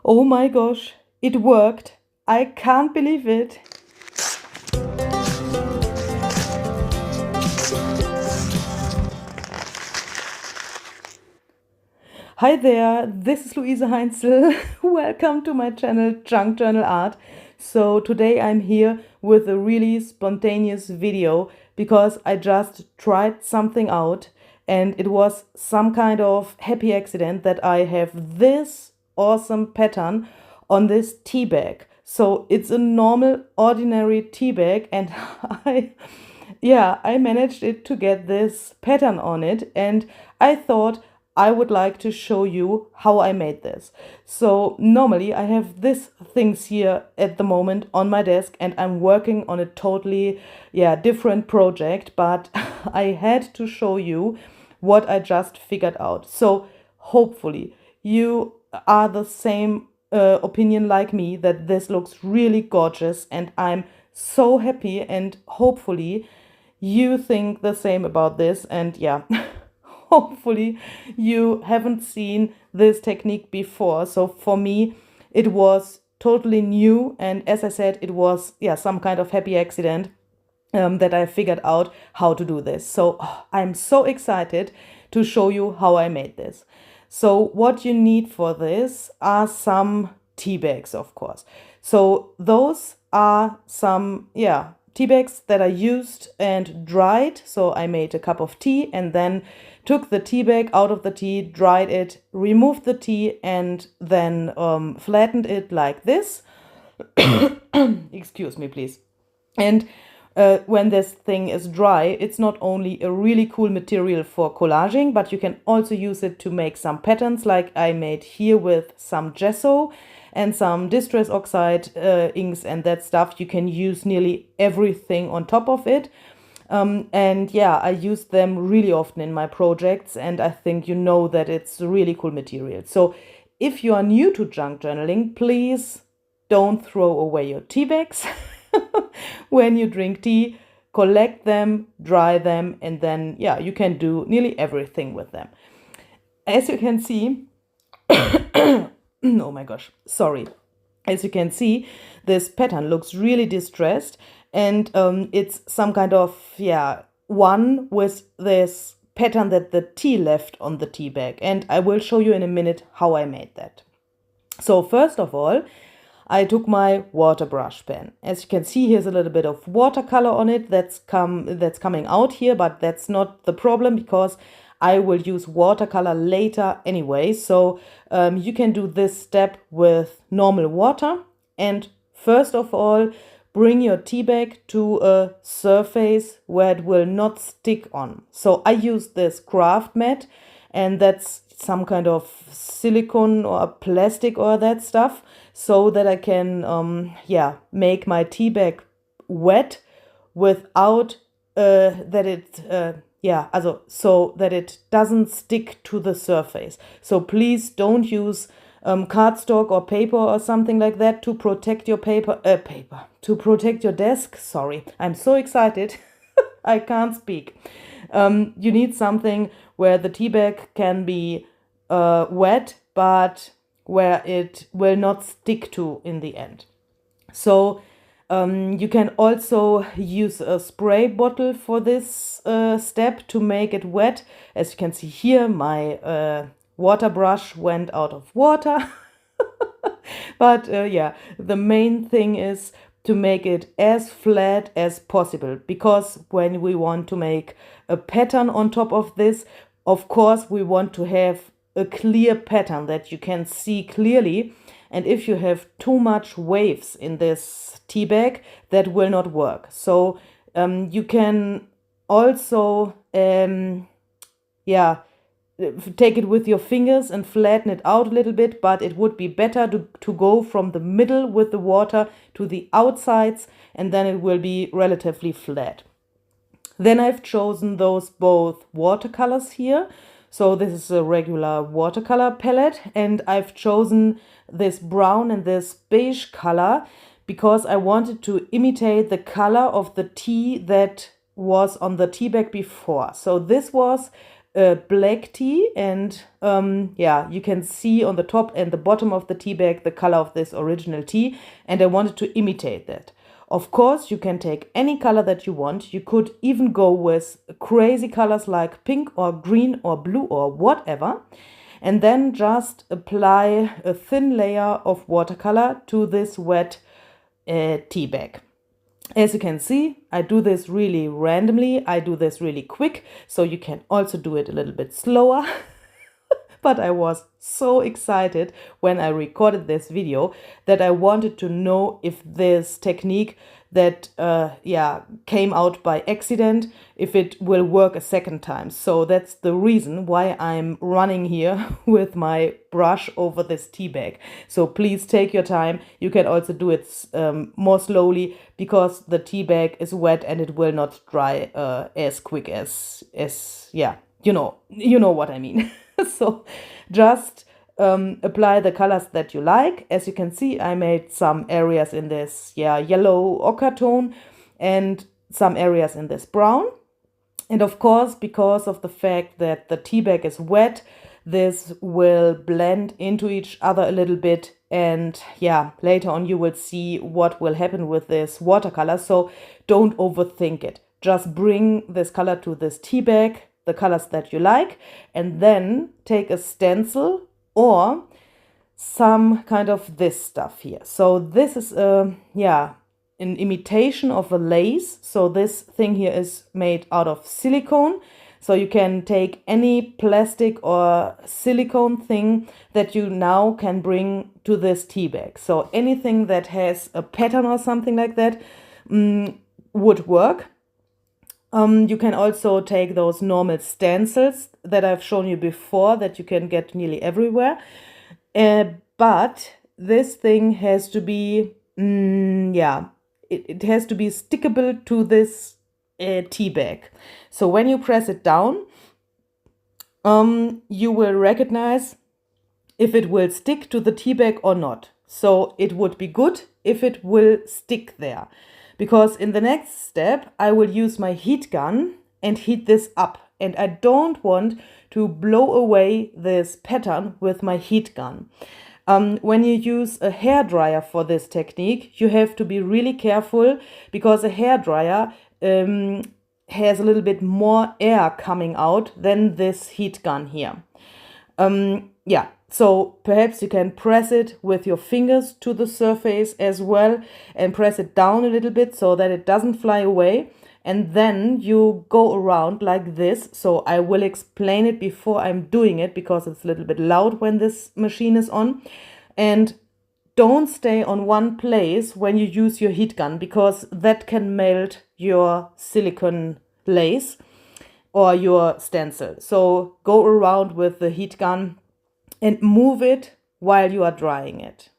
Oh my gosh, it worked. I can't believe it. Hi there, this is Luise Heinzel. Welcome to my channel Junk Journal Art. So today I'm here with a really spontaneous video because I just tried something out and it was some kind of happy accident that I have this awesome pattern on this tea bag. So it's a normal ordinary tea bag and I managed it to get this pattern on it, and I thought I would like to show you how I made this. So normally I have these things here at the moment on my desk and I'm working on a totally different project, but I had to show you what I just figured out. So hopefully you are the same opinion like me, that this looks really gorgeous, and I'm so happy, and hopefully you think the same about this, and hopefully you haven't seen this technique before. So for me it was totally new, and as I said, it was some kind of happy accident that I figured out how to do this. So I'm so excited to show you how I made this. So what you need for this are some tea bags, of course. So those are some tea bags that I used and dried. So I made a cup of tea and then took the tea bag out of the tea, dried it, removed the tea, and then flattened it like this. Excuse me, please. And when this thing is dry, it's not only a really cool material for collaging, but you can also use it to make some patterns like I made here with some gesso and some distress oxide inks and that stuff. You can use nearly everything on top of it. I use them really often in my projects, and I think you know that it's a really cool material. So if you are new to junk journaling, please don't throw away your tea bags. When you drink tea, collect them, dry them, and then you can do nearly everything with them. As you can see, oh my gosh, sorry. As you can see, this pattern looks really distressed, and it's some kind of one with this pattern that the tea left on the tea bag, and I will show you in a minute how I made that. So first of all, I took my water brush pen. As you can see, here's a little bit of watercolor on it that's coming out here, but that's not the problem because I will use watercolor later anyway. So you can do this step with normal water. And first of all, bring your tea bag to a surface where it will not stick on. So I use this craft mat, and that's some kind of silicone or plastic or that stuff, so that I can make my tea bag wet without so that it doesn't stick to the surface. So please don't use cardstock or paper or something like that to protect your to protect your desk. Sorry, I'm so excited. I can't speak. You need something where the tea bag can be wet, but where it will not stick to in the end. So you can also use a spray bottle for this step to make it wet. As you can see here, my water brush went out of water. But the main thing is to make it as flat as possible, because when we want to make a pattern on top of this, of course we want to have a clear pattern that you can see clearly. And if you have too much waves in this tea bag, that will not work. So you can also take it with your fingers and flatten it out a little bit, but it would be better to go from the middle with the water to the outsides, and then it will be relatively flat. Then I've chosen those both watercolors here. So this is a regular watercolor palette, and I've chosen this brown and this beige color because I wanted to imitate the color of the tea that was on the tea bag before. So this was black tea, and yeah, you can see on the top and the bottom of the tea bag the color of this original tea, and I wanted to imitate that. Of course, you can take any color that you want. You could even go with crazy colors like pink or green or blue or whatever, and then just apply a thin layer of watercolor to this wet tea bag. As you can see, I do this really randomly. I do this really quick, so you can also do it a little bit slower. But I was so excited when I recorded this video that I wanted to know if this technique that came out by accident, if it will work a second time. So that's the reason why I'm running here with my brush over this tea bag. So please take your time. You can also do it more slowly, because the tea bag is wet and it will not dry as quick as yeah, you know what I mean. So just apply the colors that you like. As you can see, I made some areas in this yellow ochre tone and some areas in this brown. And of course, because of the fact that the tea bag is wet, this will blend into each other a little bit. And yeah, later on you will see what will happen with this watercolor. So don't overthink it. Just bring this color to this tea bag, the colors that you like, and then take a stencil or some kind of this stuff here. So this is an imitation of a lace. So this thing here is made out of silicone. So you can take any plastic or silicone thing that you now can bring to this tea bag. So anything that has a pattern or something like that would work. You can also take those normal stencils that I've shown you before that you can get nearly everywhere. But this thing has to be, it has to be stickable to this tea bag. So when you press it down, you will recognize if it will stick to the tea bag or not. So it would be good if it will stick there. Because in the next step, I will use my heat gun and heat this up. And I don't want to blow away this pattern with my heat gun. When you use a hairdryer for this technique, you have to be really careful, because a hairdryer has a little bit more air coming out than this heat gun here. So perhaps you can press it with your fingers to the surface as well and press it down a little bit so that it doesn't fly away. And then you go around like this. So I will explain it before I'm doing it, because it's a little bit loud when this machine is on. And don't stay on one place when you use your heat gun, because that can melt your silicone lace or your stencil. So go around with the heat gun and move it while you are drying it.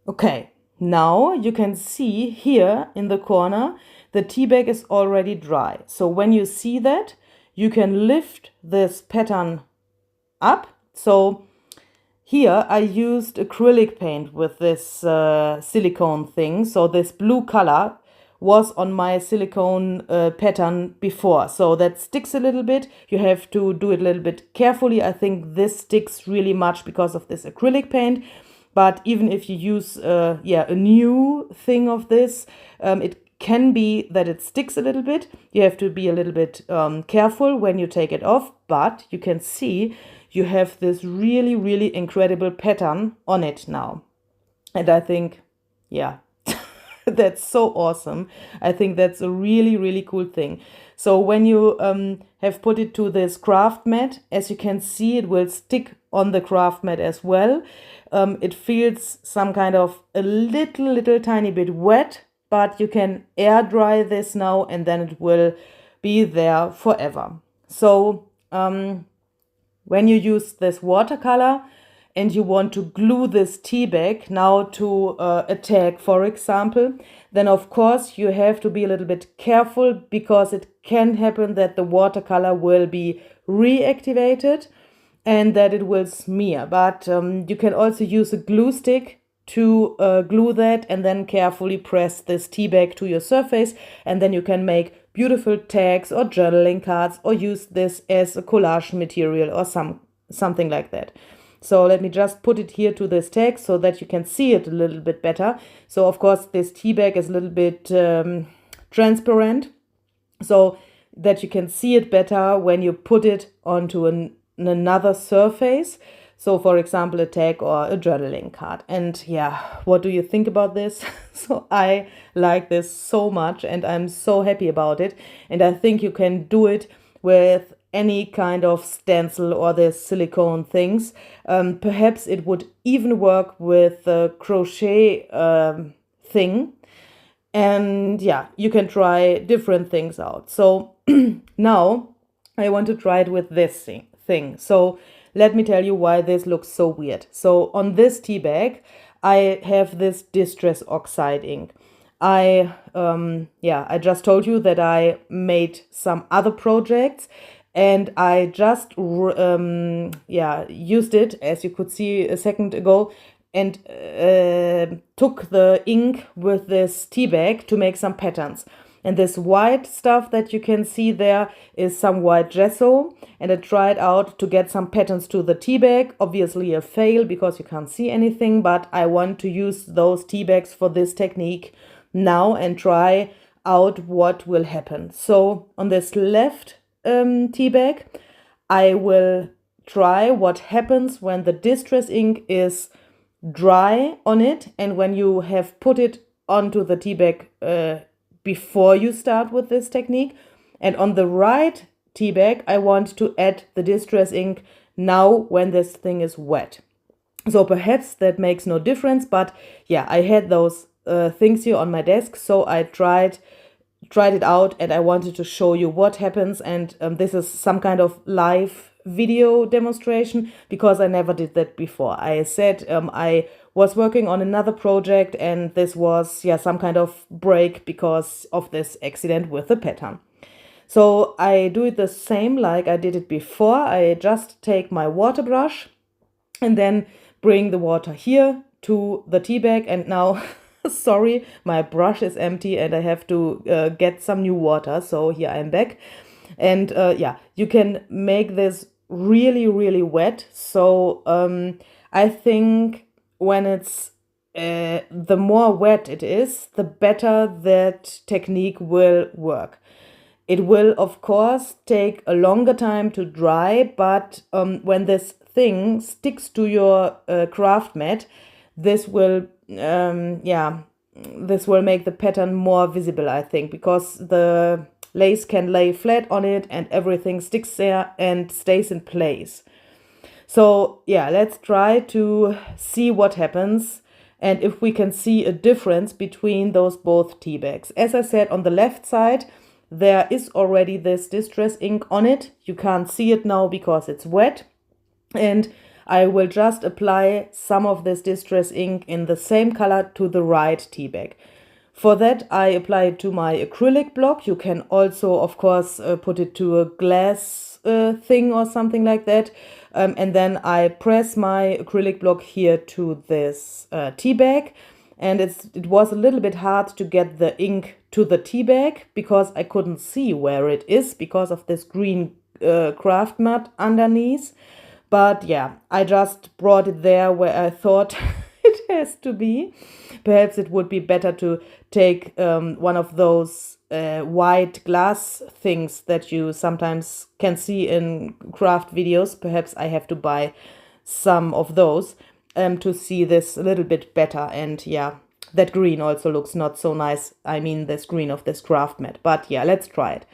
Okay, now you can see here in the corner, the tea bag is already dry. So when you see that, you can lift this pattern up. So here I used acrylic paint with this silicone thing. So this blue color was on my silicone pattern before. So that sticks a little bit. You have to do it a little bit carefully. I think this sticks really much because of this acrylic paint. But even if you use a new thing of this, it can be that it sticks a little bit. You have to be a little bit careful when you take it off. But you can see you have this really, really incredible pattern on it now. And I think, that's so awesome. I think that's a really, really cool thing. So when you have put it to this craft mat, as you can see, it will stick on the craft mat as well. It feels some kind of a little tiny bit wet, but you can air dry this now and then it will be there forever. So when you use this watercolor and you want to glue this tea bag now to a tag, for example, then of course you have to be a little bit careful, because it can happen that the watercolor will be reactivated and that it will smear. But you can also use a glue stick to glue that, and then carefully press this tea bag to your surface, and then you can make beautiful tags or journaling cards, or use this as a collage material or something like that. So let me just put it here to this tag so that you can see it a little bit better. So of course this tea bag is a little bit transparent, so that you can see it better when you put it onto another surface. So for example, a tag or a journaling card. And yeah, what do you think about this? So I like this so much and I'm so happy about it. And I think you can do it with any kind of stencil or the silicone things. Perhaps it would even work with the crochet thing. And yeah, you can try different things out. So now I want to try it with this thing. So let me tell you why this looks so weird. So on this tea bag, I have this Distress Oxide ink. I just told you that I made some other projects, and I just used it, as you could see a second ago, and took the ink with this tea bag to make some patterns. And this white stuff that you can see there is some white gesso, and I tried out to get some patterns to the tea bag. Obviously a fail because you can't see anything, but I want to use those tea bags for this technique now and try out what will happen. So on this left tea bag, I will try what happens when the distress ink is dry on it and when you have put it onto the tea bag before you start with this technique. And on the right tea bag, I want to add the distress ink now when this thing is wet. So perhaps that makes no difference, but yeah, I had those things here on my desk, so I tried it out and I wanted to show you what happens. And this is some kind of live video demonstration because I never did that before. I said I was working on another project and this was some kind of break because of this accident with the pattern. So I do it the same like I did it before. I just take my water brush and then bring the water here to the tea bag, and now sorry, my brush is empty and I have to get some new water. So here I'm back. And you can make this really, really wet. So I think when it's the more wet it is, the better that technique will work. It will, of course, take a longer time to dry, but when this thing sticks to your craft mat, this will this will make the pattern more visible, I think, because the lace can lay flat on it and everything sticks there and stays in place. So yeah, let's try to see what happens and if we can see a difference between those both tea bags. As I said, on the left side, there is already this distress ink on it. You can't see it now because it's wet. And I will just apply some of this distress ink in the same color to the right tea bag. For that, I apply it to my acrylic block. You can also, of course, put it to a glass thing or something like that. And then I press my acrylic block here to this tea bag. And it was a little bit hard to get the ink to the tea bag because I couldn't see where it is because of this green craft mat underneath. But yeah, I just brought it there where I thought it has to be. Perhaps it would be better to take one of those white glass things that you sometimes can see in craft videos. Perhaps I have to buy some of those to see this a little bit better. And yeah, that green also looks not so nice. I mean, this green of this craft mat. But yeah, let's try it.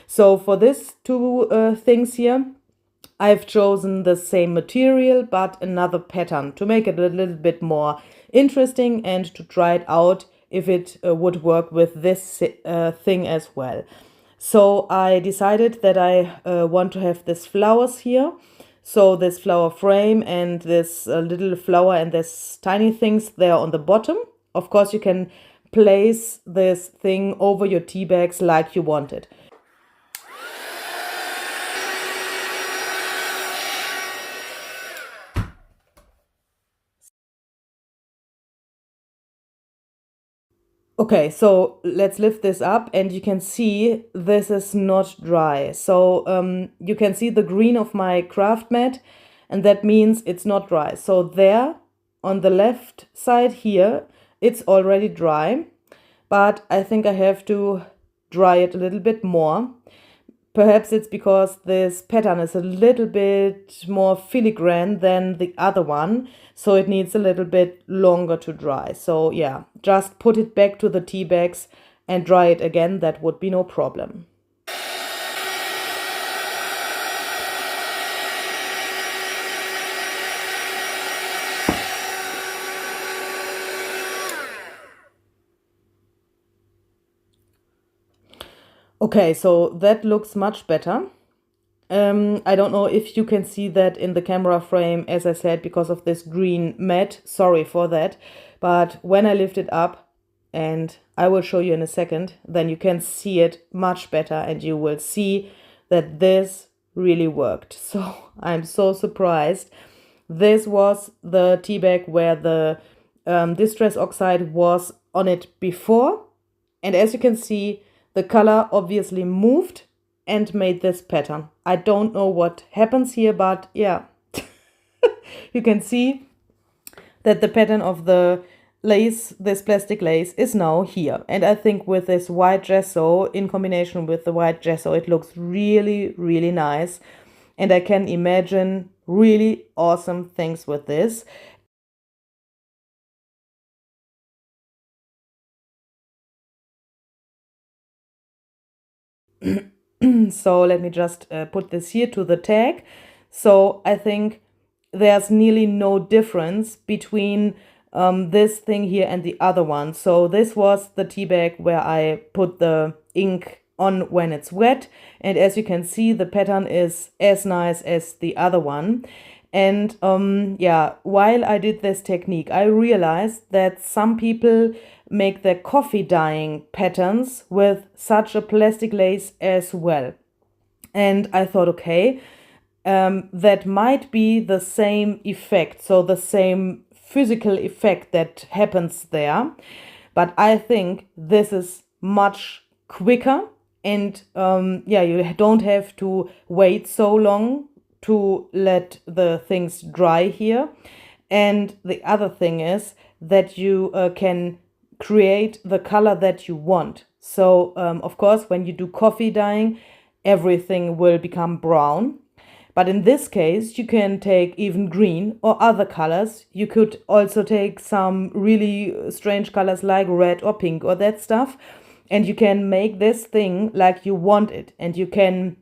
So for this two things here, I've chosen the same material but another pattern to make it a little bit more interesting and to try it out if it would work with this thing as well. So I decided that I want to have this flowers here. So this flower frame and this little flower and this tiny things there on the bottom. Of course, you can place this thing over your tea bags like you want it. Okay, so let's lift this up and you can see this is not dry. So you can see the green of my craft mat, and that means it's not dry. So there on the left side here, it's already dry, but I think I have to dry it a little bit more. Perhaps it's because this pattern is a little bit more filigrane than the other one, so it needs a little bit longer to dry. So yeah, just put it back to the tea bags and dry it again. That would be no problem. Okay, so that looks much better. I don't know if you can see that in the camera frame, as I said, because of this green mat. Sorry for that. But when I lift it up, and I will show you in a second, then you can see it much better and you will see that this really worked. So I'm so surprised. This was the tea bag where the distress oxide was on it before. And as you can see, the color obviously moved and made this pattern. I don't know what happens here, but yeah, you can see that the pattern of the lace, this plastic lace, is now here. And I think with this white gesso, in combination with the white gesso, it looks really, really nice. And I can imagine really awesome things with this. So let me just put this here to the tag. So I think there's nearly no difference between this thing here and the other one. So this was the tea bag where I put the ink on when it's wet. And as you can see, the pattern is as nice as the other one. And yeah, while I did this technique, I realized that some people make their coffee dyeing patterns with such a plastic lace as well. And I thought, okay, that might be the same effect, so the same physical effect that happens there. But I think this is much quicker, and yeah, you don't have to wait so long to let the things dry here. And the other thing is that you can create the color that you want. So of course, when you do coffee dyeing, everything will become brown. But in this case, you can take even green or other colors. You could also take some really strange colors like red or pink or that stuff. And you can make this thing like you want it. And you can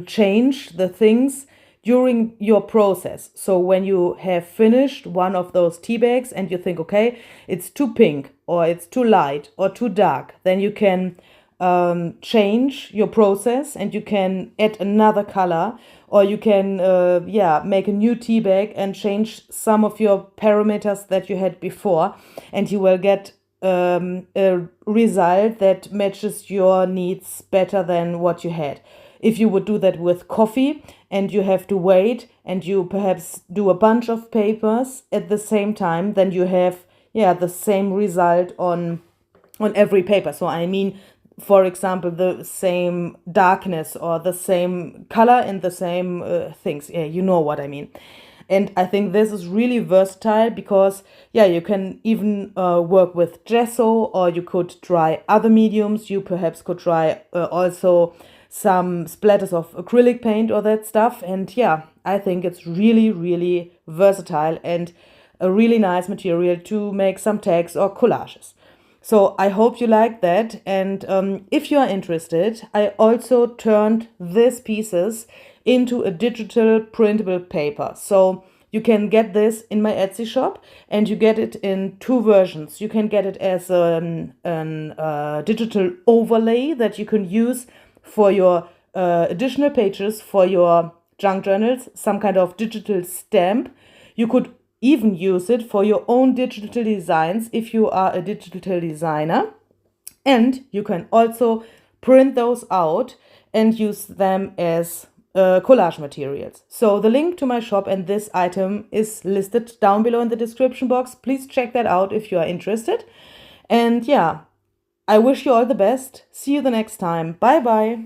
change the things during your process. So when you have finished one of those tea bags and you think, okay, it's too pink or it's too light or too dark, then you can change your process and you can add another color, or you can yeah, make a new tea bag and change some of your parameters that you had before, and you will get a result that matches your needs better than what you had. If you would do that with coffee and you have to wait and you perhaps do a bunch of papers at the same time, then you have, yeah, the same result on every paper. So I mean, for example, the same darkness or the same color and the same things. Yeah, you know what I mean. And I think this is really versatile because, yeah, you can even work with gesso, or you could try other mediums. You perhaps could try also some splatters of acrylic paint or that stuff. And yeah, I think it's really, really versatile and a really nice material to make some tags or collages. So I hope you like that. And if you are interested, I also turned these pieces into a digital printable paper. So you can get this in my Etsy shop, and you get it in two versions. You can get it as a digital overlay that you can use for your additional pages for your junk journals, some kind of digital stamp. You could even use it for your own digital designs if you are a digital designer. And you can also print those out and use them as collage materials. So the link to my shop and this item is listed down below in the description box. Please check that out if you are interested. And yeah, I wish you all the best. See you the next time. Bye bye.